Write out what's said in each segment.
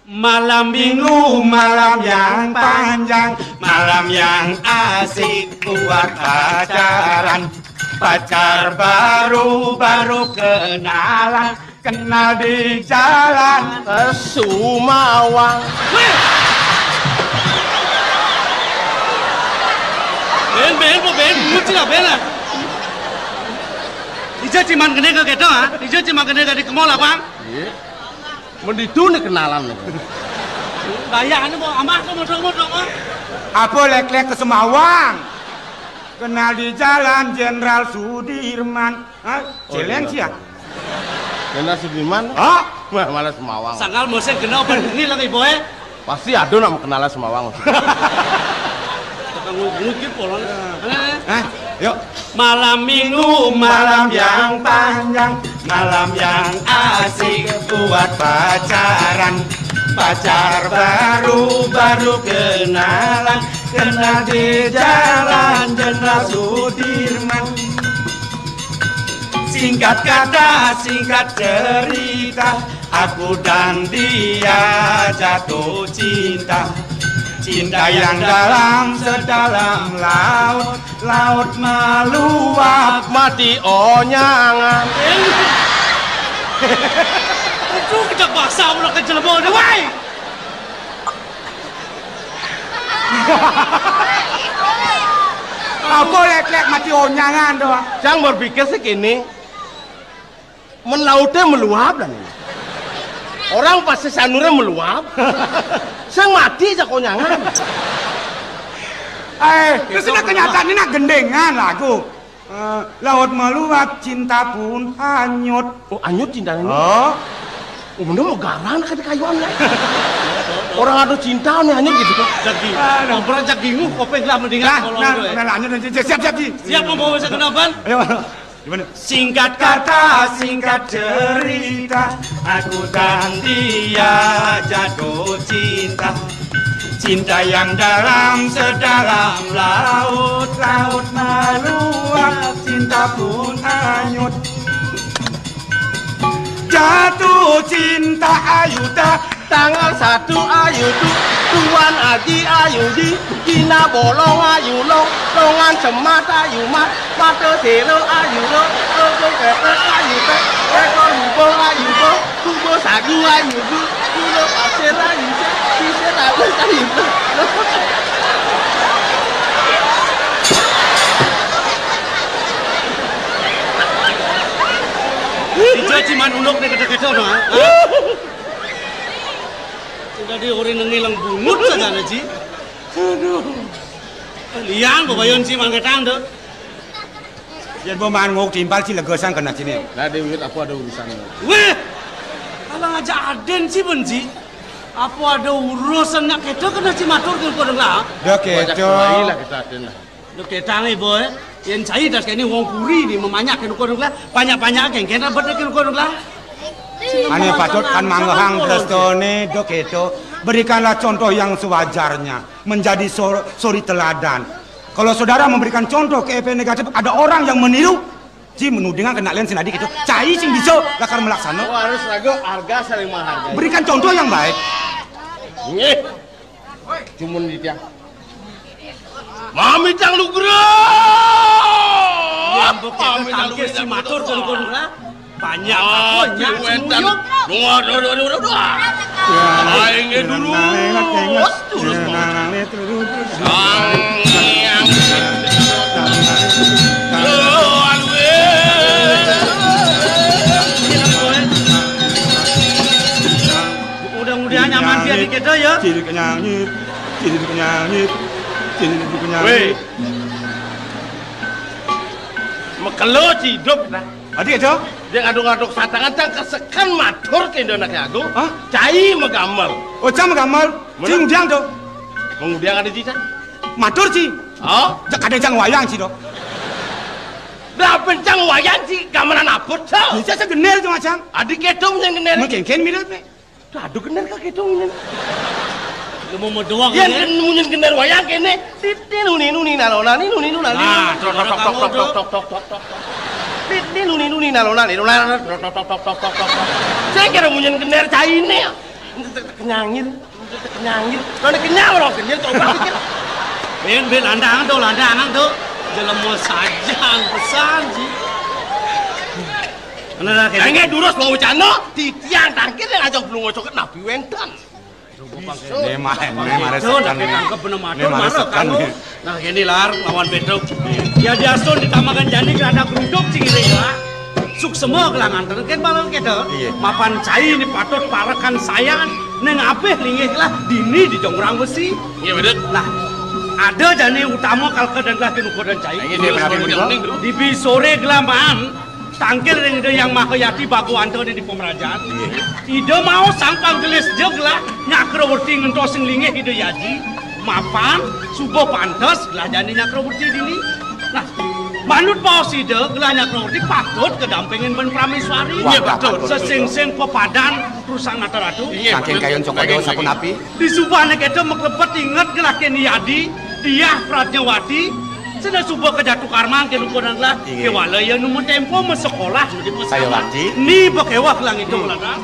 Malam minggu, malam yang panjang, malam yang asik buat pacaran. Pacar baru kenalan, kenal di jalan Sumawang. Ben, muncul lah Ben lah. Ija ciman kene ke gitu ah? Ija ciman kene ke di kemol lah bang? Iya. Menditu nih kenalan nih. Bayar anu mau amah mau dong. Apa lek-lek ke Semawang? Kenal di jalan Jenderal Sudirman. Hah? Celeng sih ya? Jenderal Sudirman? Oh, malah Semawang. Sanggal mosen kenal bengi lagi boy. Pasti ada nak kenalan Semawang. Ngukip polang. Yuk. Malam minggu, malam yang panjang, malam yang asik buat pacaran. Pacar baru kenalan, kenal di jalan Jenderal Sudirman. Singkat kata, singkat cerita, aku dan dia jatuh cinta. Cinta yang dalam sedalam laut, laut meluap Mati onyangan. Itu kita basah ulah ke Cirebon dah, wai. Apa lek-lek mati onyangan doang. Jangan berpikir segini. Melautnya meluap dan ini. Orang pasti sanurnya meluap. Sang mati aja konyangan. Itu sudah kenyataan ini nak gendengan lagu. Laut meluap, cinta pun hanyut. Oh, hanyut cintanya ini? Oh, bener mau garang ke kayuan ya. Orang ada cinta nih hanyut gitu kan. Jagi. Ngobrol jagimu kopeng lah mendingan. Nah, lanjut siap. Siap mau bisa kenapan? Ayo. Gimana? Singkat kata, singkat cerita, aku dan dia jatuh cinta. Cinta yang dalam sedalam laut, laut meluap, cinta pun hanyut. Jatuh cinta Ayuda, Tanggal 1 ayu Tuan Aji ayu di Dina bolong ayu longan semat ayu mat mata selo ayu lo logo kepet ayu pet ekor hubung ayu bo kubo sagu ayu bu kulo pasir ayu sisir ayu bu Ijo ciman uluk nih kete-kete dong ah. Jadi orang nengilang bungut saja Ji. Aduh. Liang bayon si mangketang tuh. Jangan pemain ngok timpal sih legesan kena sini. Nah Dewi aku ada urusan. Weh, kalau ngajak Aden sih benci. Apa ada urusan nak kita kena si matur ke kodong lah? Dah keco. Lah kita Aden lah. Lo kita nih boy. Yang cai das kini wong puri ni memanyak ke kodong lah. Banyak-banyak yang kena betul ke kodong lah. Ane patut kan manggahang drestone do keco. Berikanlah contoh yang sewajarnya. Menjadi suri teladan. Kalau saudara memberikan contoh ke EP negatif, ada orang yang meniru. Ji menudingan kena lain sinadi gitu. Cai sing bisa lakar melaksana. Oh, harus lagu harga saling menghargai. Berikan contoh yang baik. Nggih. Cuman dia. Mami cang lu gero. Mami cang si matur ke kodong lah. Banyak banyak semuyuk. Aduh. Aing dulu. Terus. Mudah-mudahan nyaman dia di kita ya. Ciri kenyangit. Weh. Mekelo hidup nah. Adik itu? Dia ngaduk-ngaduk satangan cang kesekan matur ke Indonesia aku. Hah? Cai megamel. Oh, cam gamal. Cing diang tuh. Mengudiang ada cica. Matur ci. Oh, Ada cang wayang ci dok. dah pencang wayang ci gamelan apot cau. Bisa segenel tuh macam. Adik ketong yang kenal. Mungkin mirip nih. Aduh kenal kah ketong ini. Lu mau doang Yang ya. munyin kenal wayang kene. Titin nuni nalonani. Nah, tok. Titin nuni nalonani. Saya kira munyin kenal cai ini. kenyangir. Kenyangir. Kalau kenyang loh, kenyang coba dikit. Ben landangan tuh. Jelema saja pesan sih. Kenapa kayak? Enggak durus mau cano. Titian tangkir yang ajak belum ngocok nabi wengtan. Ini mah resekan nih. Tangkap bener Ini mah resekan nih. Nah gini lar lawan beduk. Ya diasun ditamakan jani kerana geruduk cingire ya. Suk semua gelangan kan malam kita. Mapan cai ini patut parakan saya neng apeh linggih lah dini di jongrang besi. Iya beduk. Nah ada jani utama kalka dan gelah tinukur dan cai. Di bisore gelaman tangkil yang makayati baku anto di pemerajaan. Ide mau sangkang gelis jeglah nyakrowerti ngentosing linggih ide yaji. Mapan subuh pantas gelah jani nyakrowerti dini. Nah manut paus ide gelah nyakrowerti patut kedampingin ben prameswari. Iya betul. Sesing-sing pepadan perusahaan ratu. Saking kayon cokodo sapun api. Di subahnya kita meklebet inget gelah keni yadi. Dia Pratnyawati sudah subuh ke Jatuh Karmang ke Lukunan lah ke walaya numun tempo sekolah di Sayawati ni bakewah lang itu lada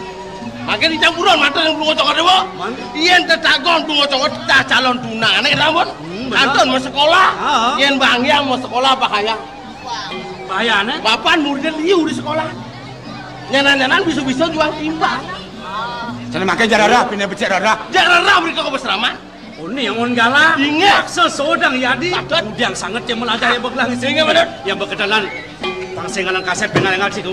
makin dicampuran mata yang belum ngocok dewa yen tetagon belum ngocok dah calon tunangan rambut Anton mau sekolah yen bang yang mau sekolah bahaya bahayanya bapak muridnya liu di sekolah nyanan bisa jual timba jadi makanya jarara pindah becek rara jarara mereka ke besraman. Oh ini yang on galak ingat sesodang yadi yang sangat yang melajah yang bergelang sehingga benar yang berkedalan pangsengalan kaset pengalengan siku